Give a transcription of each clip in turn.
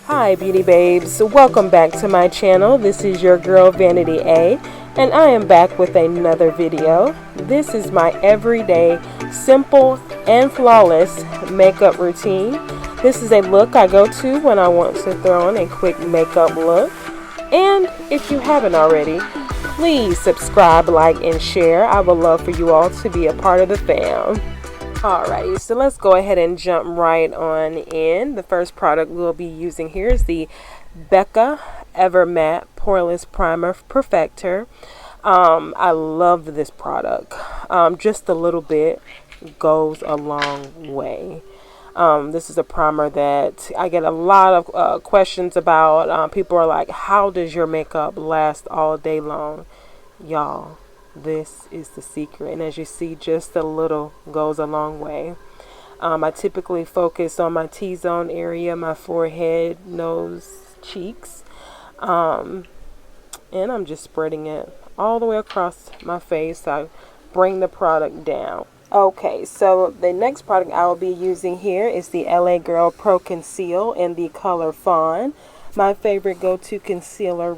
Hi beauty babes, welcome back to my channel. This is your girl Vanity A, and I am back with another video. This is my everyday simple and flawless makeup routine. This is a look I go to when I want to throw on a quick makeup look. And if you haven't already, please subscribe, like, and share. I would love for you all to be a part of the fam. Alrighty, so let's go ahead and jump right on in. The first product we'll be using here is the Becca Ever Matte Poreless Primer Perfector. I love this product. Just a little bit goes a long way. This is a primer that I get a lot of questions about. People are like, how does your makeup last all day long? Y'all, this is the secret, and as you see, just a little goes a long way. I typically focus on my T-zone area, my forehead, nose, cheeks, and I'm just spreading it all the way across my face. I bring the product down. Okay, so the next product I will be using here is the LA Girl Pro Conceal in the color Fawn. My favorite go-to concealer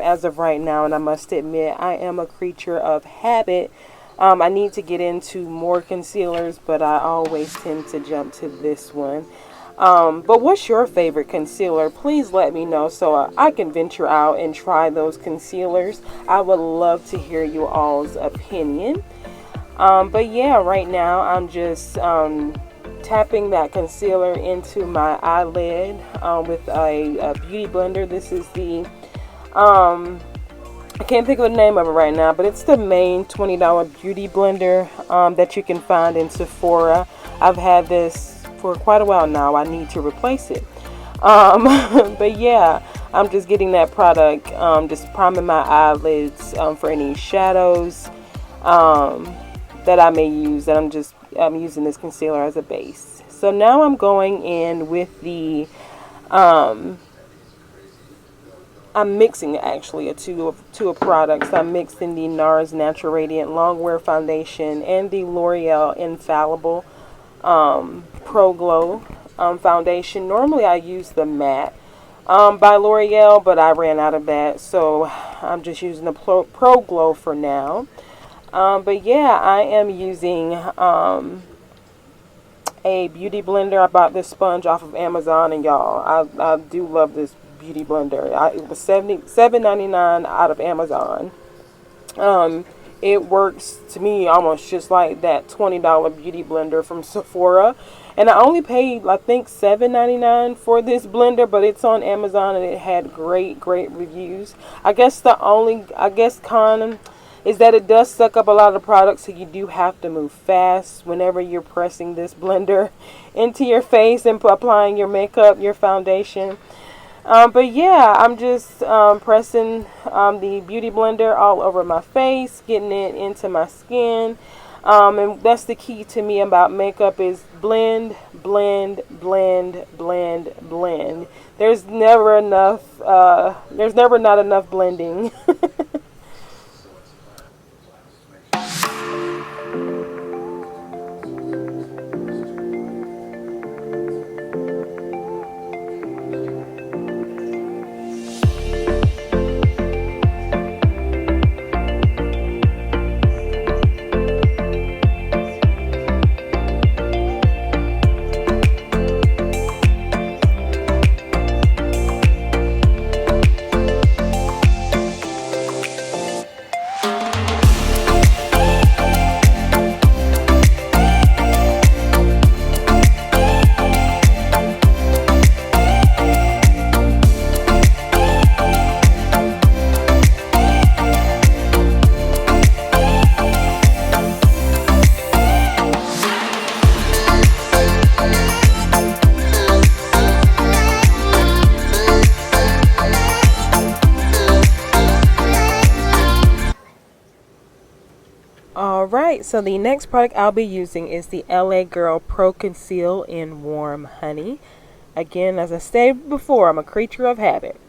as of right now, and I must admit I am a creature of habit. I need to get into more concealers, but I always tend to jump to this one. But what's your favorite concealer? Please let me know so I can venture out and try those concealers. I would love to hear you all's opinion. But yeah, right now I'm just tapping that concealer into my eyelid with a beauty blender. This is the I can't think of the name of it right now, but it's the main $20 beauty blender that you can find in Sephora. I've had this for quite a while now. I need to replace it. But yeah, I'm just getting that product, just priming my eyelids for any shadows that I may use, and I'm using this concealer as a base. So now I'm going in with the I'm mixing actually two of products. I'm mixing the NARS Natural Radiant Longwear Foundation and the L'Oreal Infallible Pro Glow foundation. Normally I use the matte by L'Oreal, but I ran out of that, so I'm just using the Pro Glow for now. But yeah, I am using a beauty blender. I bought this sponge off of Amazon, and y'all, I do love this beauty blender. It was $7.99 out of Amazon. It works to me almost just like that $20 beauty blender from Sephora. And I only paid, I think, $7.99 for this blender, but it's on Amazon and it had great reviews. I guess the only con is that it does suck up a lot of products, so you do have to move fast whenever you're pressing this blender into your face and applying your makeup, your foundation. But yeah, I'm just pressing the beauty blender all over my face, getting it into my skin. And that's the key to me about makeup is blend, blend, blend, blend, blend. There's never not enough blending. Alright, so the next product I'll be using is the LA Girl Pro Conceal in Warm Honey. Again, as I stated before, I'm a creature of habit.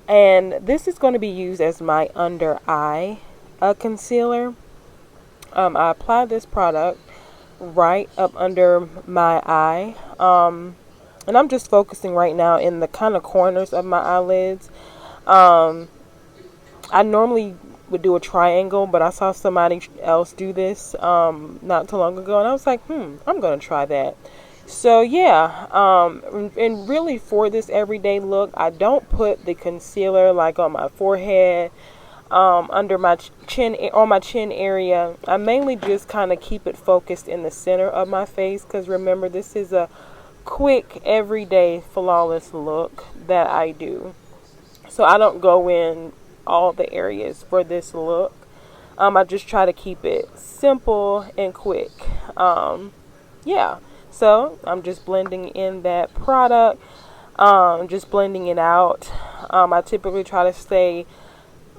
And this is going to be used as my under eye concealer. I apply this product right up under my eye. And I'm just focusing right now in the kind of corners of my eyelids. Um, I normally would do a triangle, but I saw somebody else do this not too long ago, and I was like, I'm gonna try that. So yeah, and really for this everyday look, I don't put the concealer like on my forehead, under my chin, on my chin area. I mainly just kind of keep it focused in the center of my face, because remember, this is a quick everyday flawless look that I do. So I don't go in all the areas for this look. I just try to keep it simple and quick. Yeah, so I'm just blending in that product, just blending it out. I typically try to stay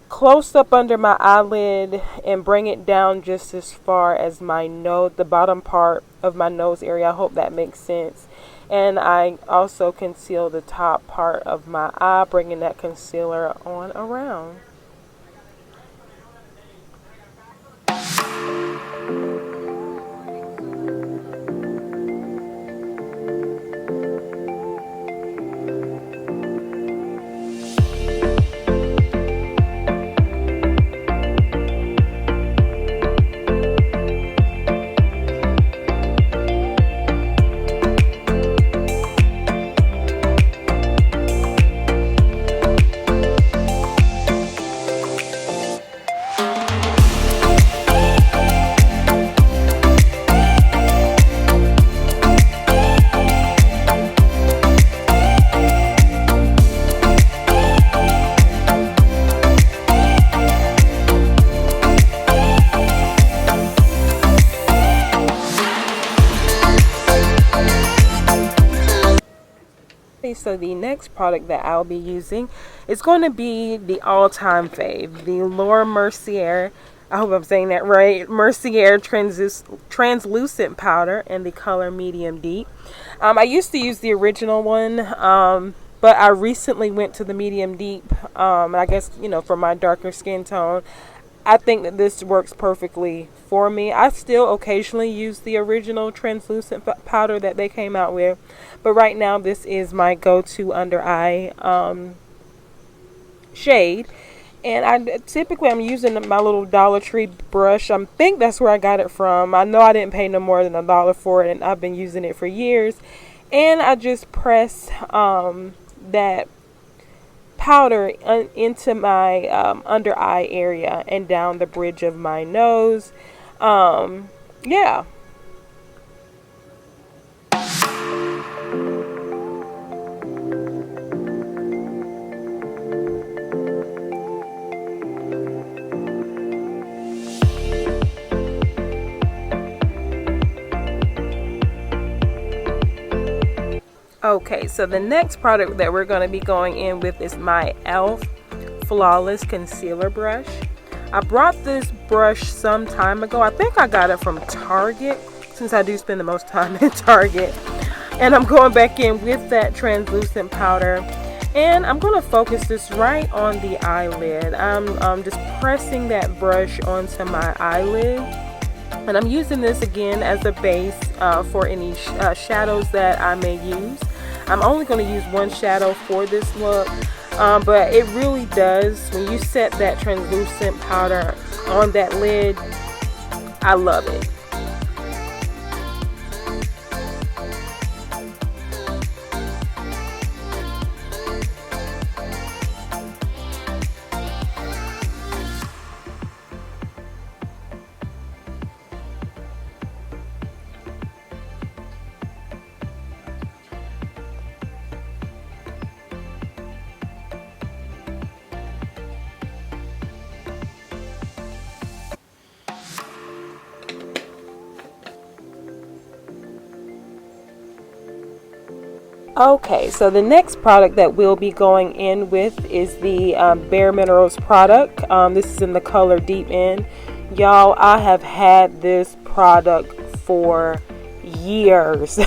close up under my eyelid and bring it down just as far as my nose, the bottom part of my nose area. I hope that makes sense. And I also conceal the top part of my eye, bringing that concealer on around. So the next product that I'll be using is going to be the all-time fave, the Laura Mercier, I hope I'm saying that right, Mercier translucent powder in the color medium deep. I used to use the original one, but I recently went to the medium deep. I guess, for my darker skin tone, I think that this works perfectly for me. I still occasionally use the original translucent powder that they came out with, but right now this is my go-to under eye shade. And I'm using my little Dollar Tree brush. I think that's where I got it from. I know I didn't pay no more than $1 for it, and I've been using it for years. And I just press that powder into my under eye area and down the bridge of my nose. Yeah. Okay, so the next product that we're going to be going in with is my e.l.f. Flawless Concealer Brush. I brought this brush some time ago. I think I got it from Target, since I do spend the most time in Target. And I'm going back in with that translucent powder. And I'm going to focus this right on the eyelid. I'm just pressing that brush onto my eyelid. And I'm using this again as a base for any shadows that I may use. I'm only going to use one shadow for this look, but it really does, when you set that translucent powder on that lid, I love it. Okay, so the next product that we'll be going in with is the Bare Minerals product. This is in the color Deep End. Y'all, I have had this product for years.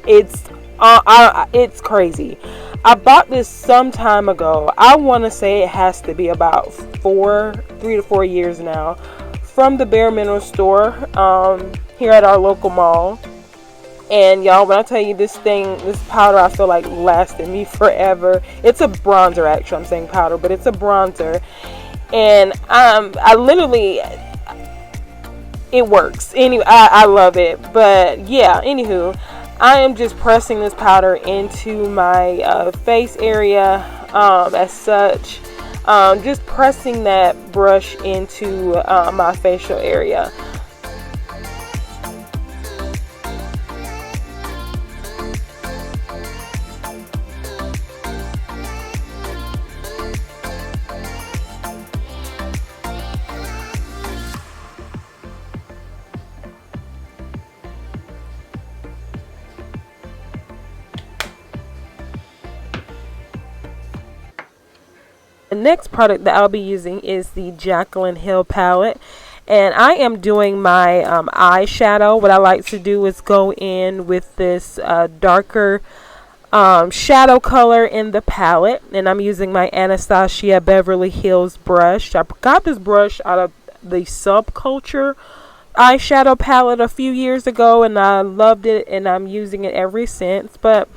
It's crazy. I bought this some time ago. I want to say it has to be about 3 to 4 years now, from the Bare Minerals store here at our local mall. And y'all, when I tell you this powder, I feel like lasted me forever. It's a bronzer, actually. I'm saying powder, but it's a bronzer. And I literally, it works. Anyway, I love it. But yeah, anywho, I am just pressing this powder into my face area as such. Just pressing that brush into my facial area. The next product that I'll be using is the Jaclyn Hill palette, and I am doing my eyeshadow. What I like to do is go in with this darker shadow color in the palette, and I'm using my Anastasia Beverly Hills brush. I got this brush out of the Subculture eyeshadow palette a few years ago, and I loved it, and I'm using it ever since. But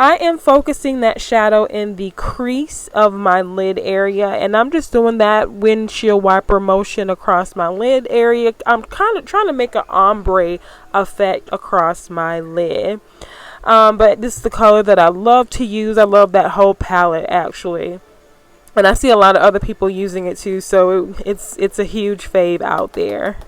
I am focusing that shadow in the crease of my lid area, and I'm just doing that windshield wiper motion across my lid area. I'm kind of trying to make an ombre effect across my lid. But this is the color that I love to use. I love that whole palette, actually. And I see a lot of other people using it too, so it's a huge fave out there.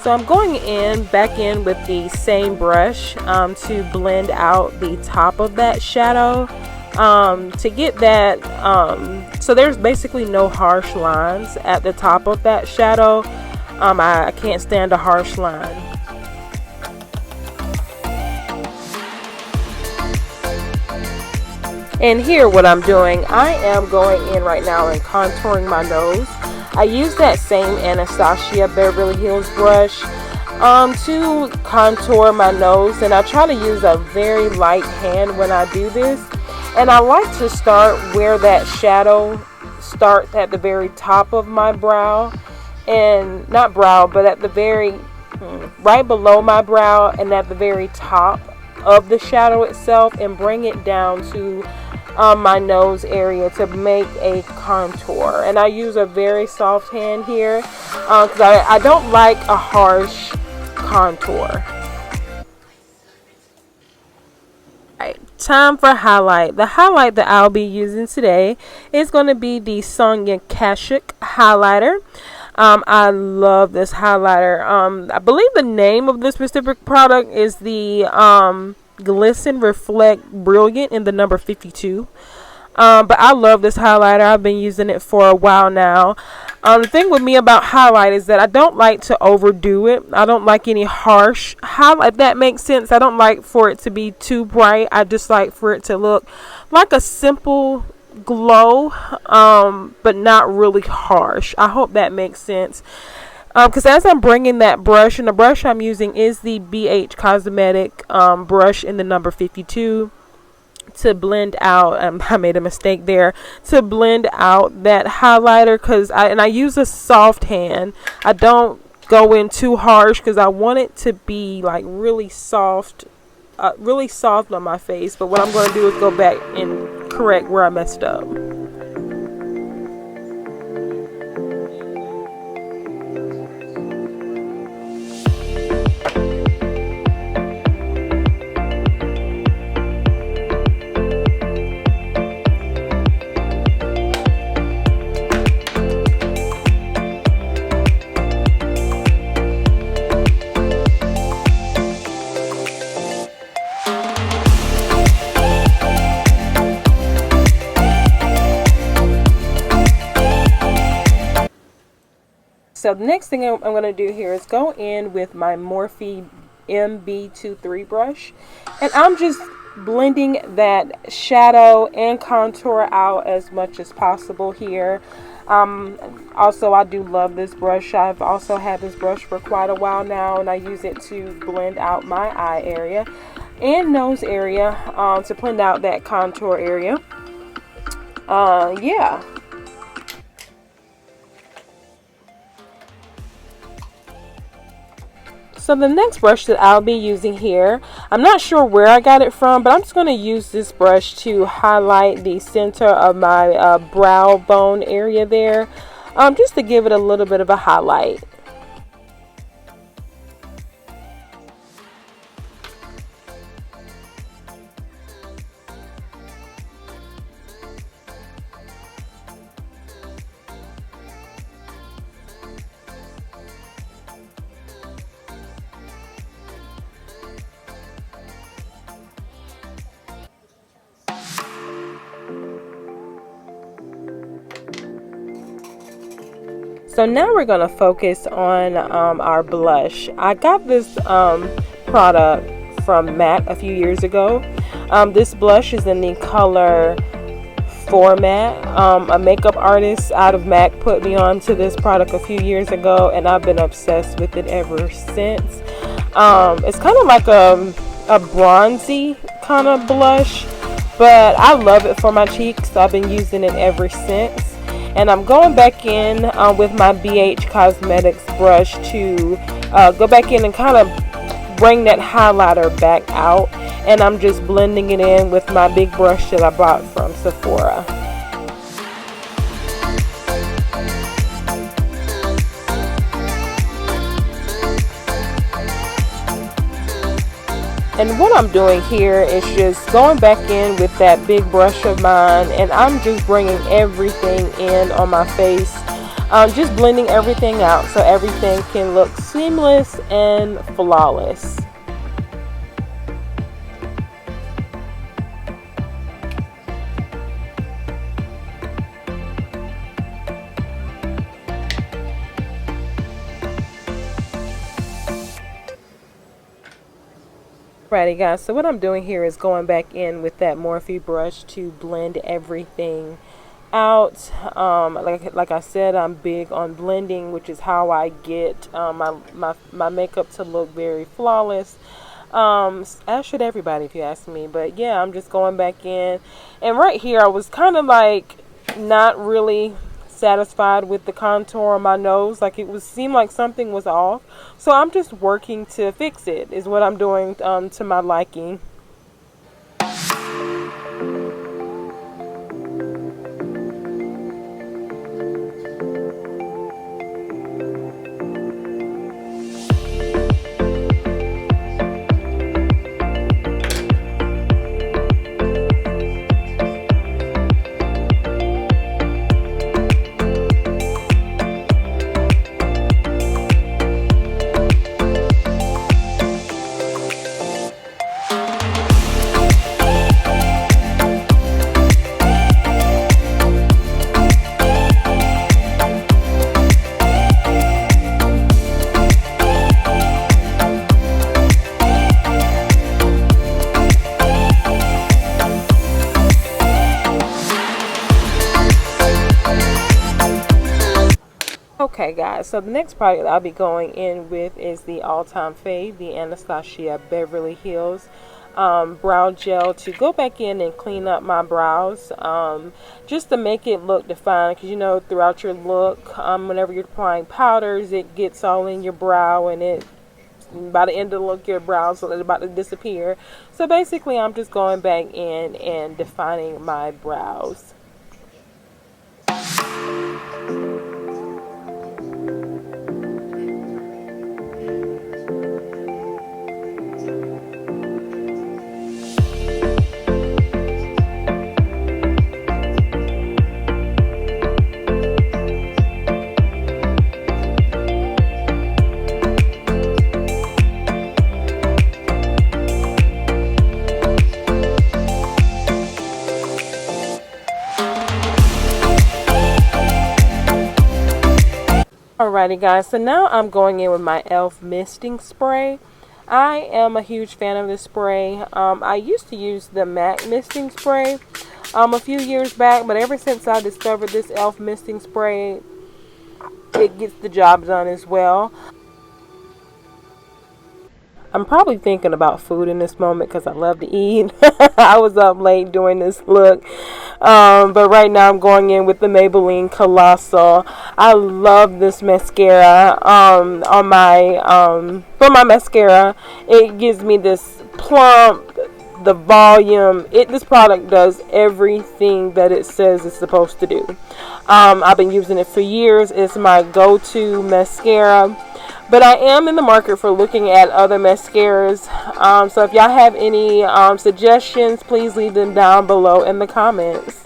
So I'm going back in with the same brush to blend out the top of that shadow to get that, so there's basically no harsh lines at the top of that shadow. I can't stand a harsh line. And here what I'm doing, I am going in right now and contouring my nose. I use that same Anastasia Beverly Hills brush to contour my nose, and I try to use a very light hand when I do this. And I like to start where that shadow starts at the very top of my brow, and not brow, but at the very right below my brow and at the very top of the shadow itself, and bring it down to my nose area to make a contour. And I use a very soft hand here because I don't like a harsh contour. Alright, time for highlight. The highlight that I'll be using today is going to be the Sonia Kashuk highlighter. I love this highlighter. I believe the name of this specific product is the Glisten Reflect Brilliant in the number 52. But I love this highlighter. I've been using it for a while now. The thing with me about highlight is that I don't like to overdo it. I don't like any harsh highlight, if that makes sense. I don't like for it to be too bright. I just like for it to look like a simple glow, but not really harsh. I hope that makes sense. Because as I'm bringing that brush, and the brush I'm using is the BH Cosmetic brush in the number 52 to blend out, I made a mistake there, to blend out that highlighter, because I use a soft hand. I don't go in too harsh because I want it to be like really soft on my face. But what I'm going to do is go back and correct where I messed up. So the next thing I'm going to do here is go in with my Morphe MB23 brush, and I'm just blending that shadow and contour out as much as possible here. Also, I do love this brush. I've also had this brush for quite a while now, and I use it to blend out my eye area and nose area, to blend out that contour area. Yeah. So the next brush that I'll be using here, I'm not sure where I got it from, but I'm just going to use this brush to highlight the center of my brow bone area there, just to give it a little bit of a highlight. So now we're going to focus on our blush. I got this product from MAC a few years ago. This blush is in the color Format. A makeup artist out of MAC put me on to this product a few years ago, and I've been obsessed with it ever since. It's kind of like a bronzy kind of blush, but I love it for my cheeks, so I've been using it ever since. And I'm going back in with my BH Cosmetics brush to go back in and kind of bring that highlighter back out. And I'm just blending it in with my big brush that I bought from Sephora. And what I'm doing here is just going back in with that big brush of mine, and I'm just bringing everything in on my face, just blending everything out so everything can look seamless and flawless. Alrighty guys, so what I'm doing here is going back in with that Morphe brush to blend everything out. Like I said, I'm big on blending, which is how I get my makeup to look very flawless. As should everybody, if you ask me. But yeah, I'm just going back in, and right here I was kind of like not really satisfied with the contour on my nose. Like it seemed like something was off, so I'm just working to fix it, is what I'm doing to my liking. Okay guys, so the next product that I'll be going in with is the all-time fave, the Anastasia Beverly Hills brow gel, to go back in and clean up my brows, just to make it look defined, because you know throughout your look, whenever you're applying powders, it gets all in your brow, and by the end of the look, your brows are about to disappear. So basically I'm just going back in and defining my brows. Alrighty guys, so now I'm going in with my e.l.f. misting spray. I am a huge fan of this spray. I used to use the MAC misting spray a few years back, but ever since I discovered this e.l.f. misting spray, it gets the job done as well. I'm probably thinking about food in this moment because I love to eat. I was up late doing this look. But right now I'm going in with the Maybelline Colossal. I love this mascara on my for my mascara. It gives me this plump, the volume. This product does everything that it says it's supposed to do. I've been using it for years. It's my go-to mascara. But I am in the market for looking at other mascaras. So if y'all have any suggestions, please leave them down below in the comments.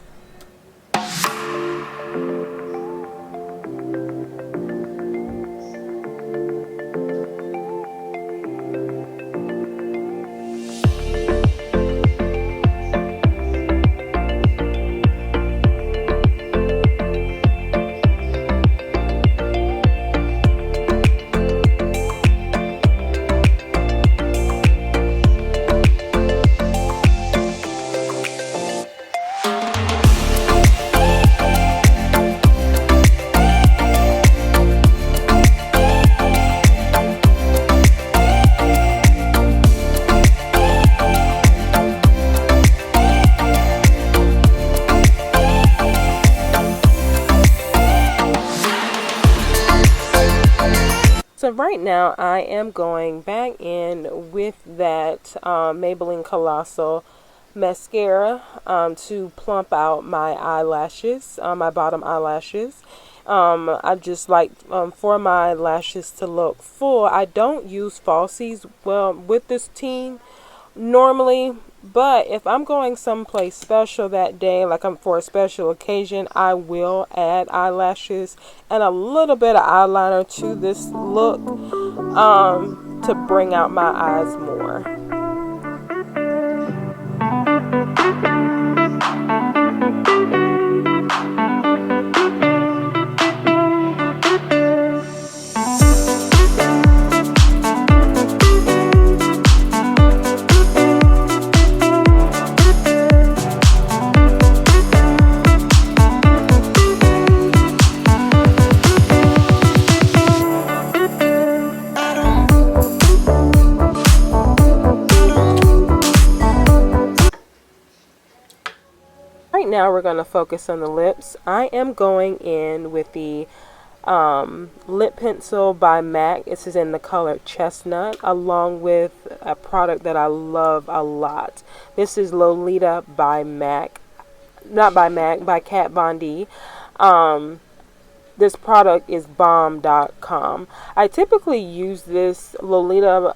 So right now I am going back in with that Maybelline Colossal mascara to plump out my eyelashes, my bottom eyelashes. I just like for my lashes to look full. I don't use falsies well with this team normally, but if I'm going someplace special that day, like I'm for a special occasion, I will add eyelashes and a little bit of eyeliner to this look to bring out my eyes more. Right now we're going to focus on the lips. I am going in with the lip pencil by MAC. This is in the color Chestnut, along with a product that I love a lot. This is Lolita by MAC. Not by MAC, by Kat Von D. This product is bomb.com. I typically use this Lolita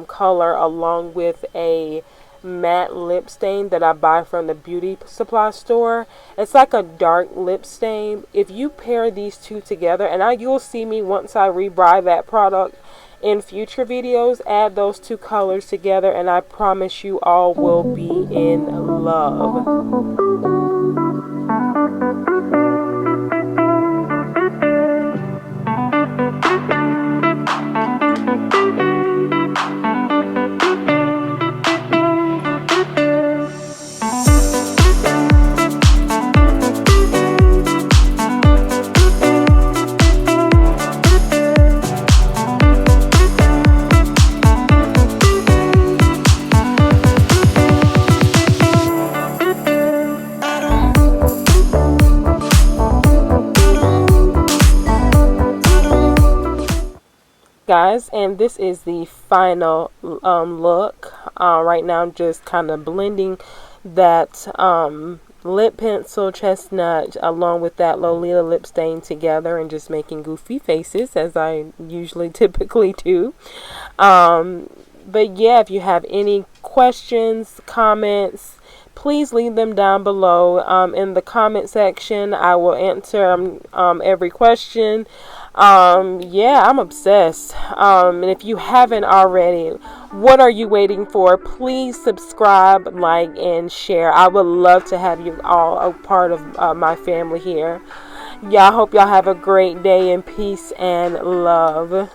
color along with a matte lip stain that I buy from the beauty supply store. It's like a dark lip stain. If you pair these two together, and you'll see me once I rebuy that product in future videos, add those two colors together, and I promise you all will be in love. Guys, and this is the final look. Right now I'm just kind of blending that lip pencil Chestnut along with that Lolita lip stain together and just making goofy faces as I usually typically do. But yeah, if you have any questions, comments, please leave them down below in the comment section. I will answer every question. Yeah, I'm obsessed. And if you haven't already, what are you waiting for? Please subscribe, like, and share. I would love to have you all a part of my family here. Yeah, I hope y'all have a great day in peace and love.